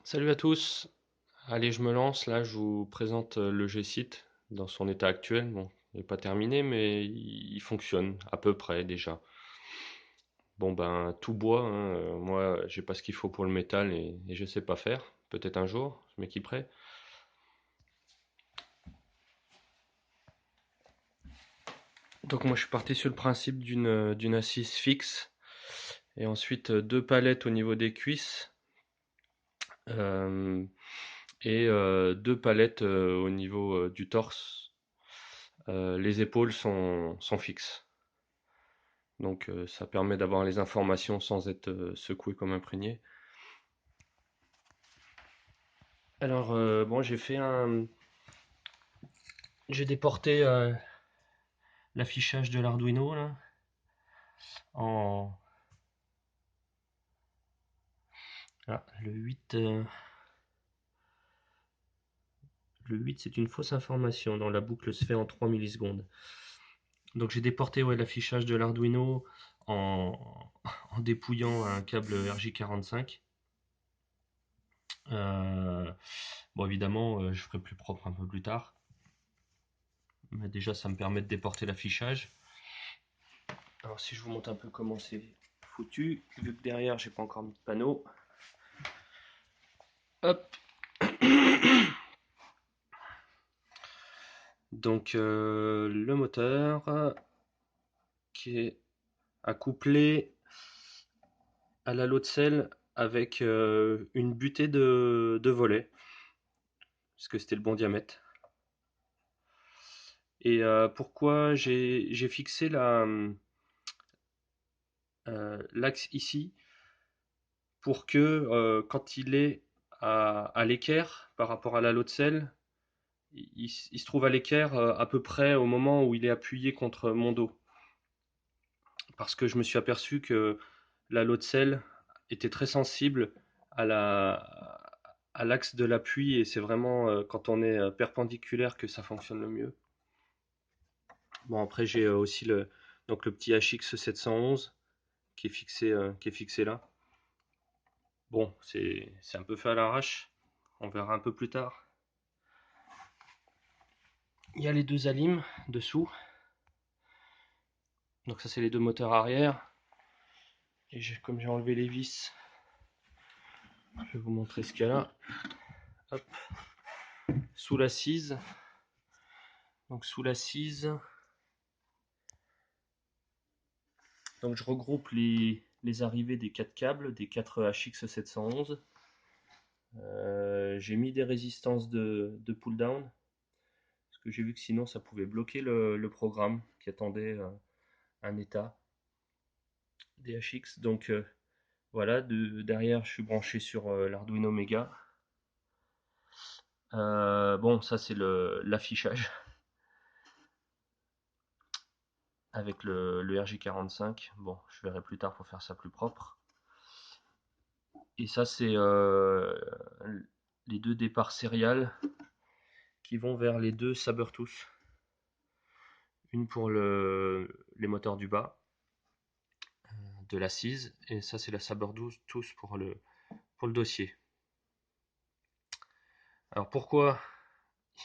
Salut à tous. Allez, je me lance. Là, je vous présente le G-Site dans son état actuel. Bon, il n'est pas terminé, mais il fonctionne à peu près déjà. Bon, ben, tout bois, hein. Moi, j'ai pas ce qu'il faut pour le métal et je sais pas faire. Peut-être un jour, je m'équiperai. Donc, moi, je suis parti sur le principe d'une assise fixe et ensuite deux palettes au niveau des cuisses euh, et deux palettes au niveau du torse. Les épaules sont fixes. Donc ça permet d'avoir les informations sans être secoué comme imprégné. Alors bon, j'ai déporté l'affichage de l'Arduino là en le 8 le 8 c'est une fausse information dans la boucle se fait en 3 millisecondes. Donc j'ai déporté ouais, l'affichage de l'Arduino en, en dépouillant un câble RJ45. Euh, bon évidemment je ferai plus propre un peu plus tard. Mais déjà ça me permet de déporter l'affichage. Alors si je vous montre un peu comment c'est foutu, vu que derrière j'ai pas encore mis de panneau. Hop. Donc le moteur qui est accouplé à la lot de selle avec une butée de volet, parce que c'était le bon diamètre. Et pourquoi j'ai fixé l'axe ici pour que quand il est à l'équerre par rapport à la lot de selle, il se trouve à l'équerre à peu près au moment où il est appuyé contre mon dos. Parce que je me suis aperçu que la lot de selle était très sensible à à l'axe de l'appui et c'est vraiment quand on est perpendiculaire que ça fonctionne le mieux. Bon après j'ai aussi donc le petit HX 711 qui est fixé là. Bon c'est un peu fait à l'arrache, on verra un peu plus tard. Il y a les deux alimes dessous. Donc ça c'est les deux moteurs arrière. Et comme j'ai enlevé les vis, je vais vous montrer ce qu'il y a là. Hop. Sous l'assise. Donc sous l'assise, donc je regroupe les arrivées des 4 câbles, des 4 HX 711. J'ai mis des résistances de pull down, parce que j'ai vu que sinon ça pouvait bloquer le programme qui attendait un état des HX. Donc voilà, derrière je suis branché sur l'Arduino Mega. Bon, ça c'est l'affichage avec le RJ45. Bon, je verrai plus tard pour faire ça plus propre. Et ça c'est les deux départs sériales qui vont vers les deux Sabertooth. Une pour les moteurs du bas de l'assise et ça c'est la Sabertooth pour le dossier. Alors pourquoi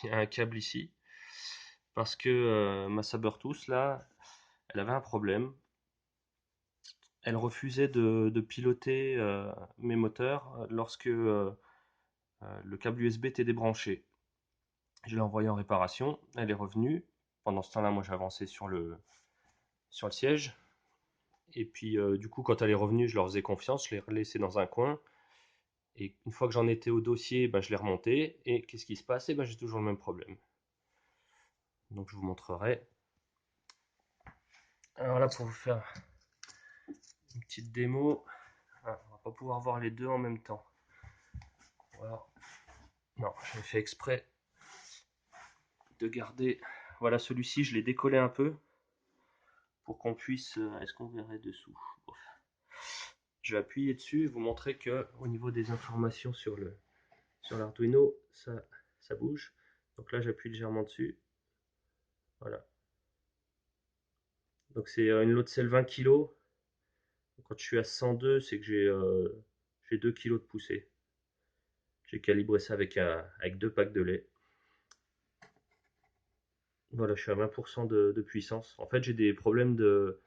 il y a un câble ici? Parce que ma Sabertooth là, elle avait un problème. Elle refusait de piloter mes moteurs lorsque le câble USB était débranché. Je l'ai envoyée en réparation, elle est revenue. Pendant ce temps-là, moi j'avançais sur le siège. Et puis du coup, quand elle est revenue, je leur faisais confiance, je l'ai laissée dans un coin. Et une fois que j'en étais au dossier, ben, je l'ai remonté. Et qu'est-ce qui se passe? Ben, j'ai toujours le même problème. Donc je vous montrerai. Alors là, pour vous faire une petite démo, ah, on va pas pouvoir voir les deux en même temps. Voilà. Non, j'ai fait exprès de garder. Voilà, celui-ci, je l'ai décollé un peu pour qu'on puisse. Est-ce qu'on verrait dessous? Je vais appuyer dessus et vous montrer que au niveau des informations sur l'Arduino, ça bouge. Donc là, j'appuie légèrement dessus. Voilà. Donc c'est une lot de sel 20 kg. Quand je suis à 102, c'est que j'ai 2 kg de poussée. J'ai calibré ça avec 2 packs de lait. Voilà, je suis à 20% de puissance. En fait, j'ai des problèmes de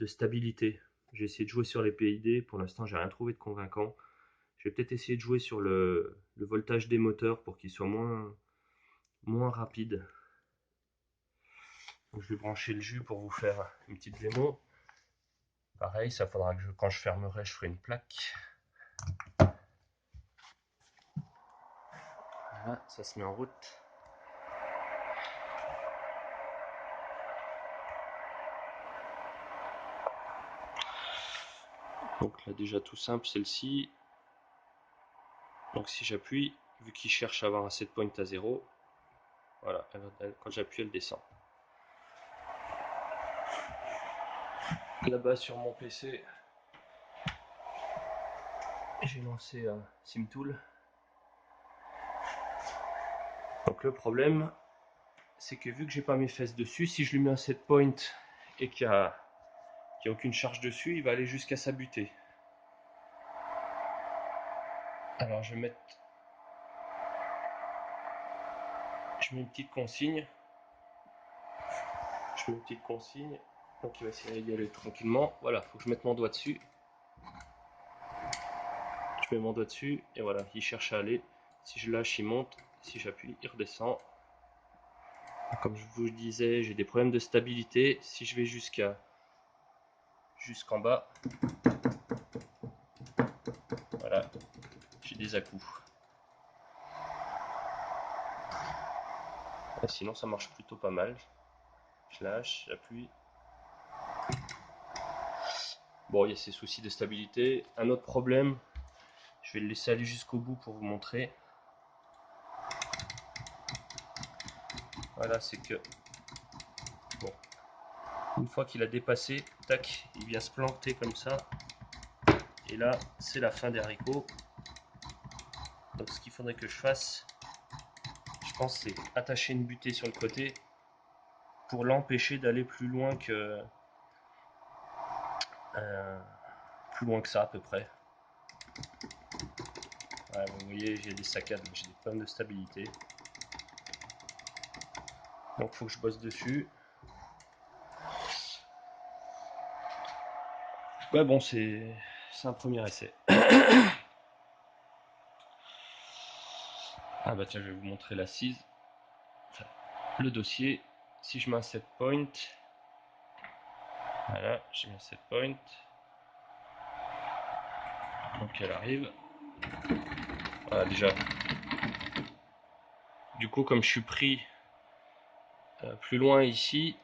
stabilité. J'ai essayé de jouer sur les PID. Pour l'instant, j'ai rien trouvé de convaincant. Je vais peut-être essayer de jouer sur le voltage des moteurs pour qu'il soit moins rapide. Donc, je vais brancher le jus pour vous faire une petite démo. Pareil, ça faudra que quand je fermerai, je ferai une plaque. Voilà, ça se met en route. Donc là déjà tout simple, celle-ci. Donc si j'appuie, vu qu'il cherche à avoir un set point à 0, voilà, quand j'appuie, elle descend. Là-bas sur mon PC, j'ai lancé un SimTool. Donc le problème, c'est que vu que j'ai pas mes fesses dessus, si je lui mets un set point et qu'il n'y a aucune charge dessus, il va aller jusqu'à sa butée. Alors je mets une petite consigne. Donc il va essayer d'y aller tranquillement. Voilà, faut que je mette mon doigt dessus. Je mets mon doigt dessus et voilà, il cherche à aller. Si je lâche, il monte. Si j'appuie, il redescend. Comme je vous le disais, j'ai des problèmes de stabilité. Si je vais jusqu'en bas, voilà, j'ai des à-coups. Sinon, ça marche plutôt pas mal. Je lâche, j'appuie. Bon, il y a ces soucis de stabilité. Un autre problème, je vais le laisser aller jusqu'au bout pour vous montrer. Voilà, c'est que bon, une fois qu'il a dépassé, tac, il vient se planter comme ça. Et là, c'est la fin des haricots. Donc ce qu'il faudrait que je fasse, je pense, c'est attacher une butée sur le côté pour l'empêcher d'aller plus loin que ça à peu près. Ouais, vous voyez, j'ai des saccades, j'ai des problèmes de stabilité. Donc il faut que je bosse dessus. Ouais, bon, c'est un premier essai. Ah bah tiens, je vais vous montrer l'assise. Enfin, le dossier. Si je mets un set point, voilà, j'ai mis un set point. Donc elle arrive. Voilà, déjà. Du coup, comme je suis pris plus loin ici,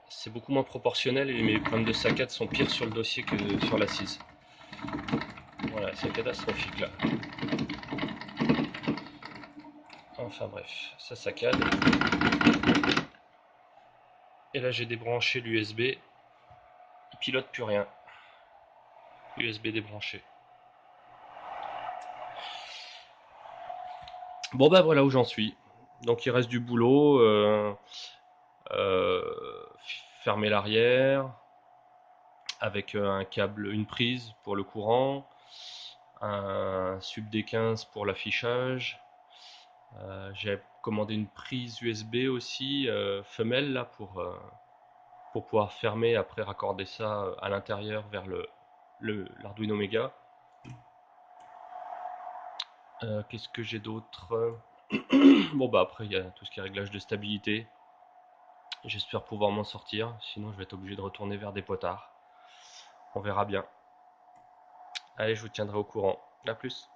c'est beaucoup moins proportionnel et mes problèmes de saccade sont pires sur le dossier que sur l'assise. Voilà, c'est catastrophique là. Enfin bref, ça saccade. Et là j'ai débranché l'USB. Il pilote plus rien. USB débranché. Bon bah voilà où j'en suis. Donc il reste du boulot. Fermer l'arrière avec un câble, une prise pour le courant, un sub D15 pour l'affichage. J'ai commandé une prise USB aussi femelle là pour pouvoir fermer, après raccorder ça à l'intérieur vers l'Arduino Mega. Qu'est-ce que j'ai d'autre? Bon bah après il y a tout ce qui est réglage de stabilité. J'espère pouvoir m'en sortir, sinon je vais être obligé de retourner vers des potards. On verra bien. Allez, je vous tiendrai au courant. A plus.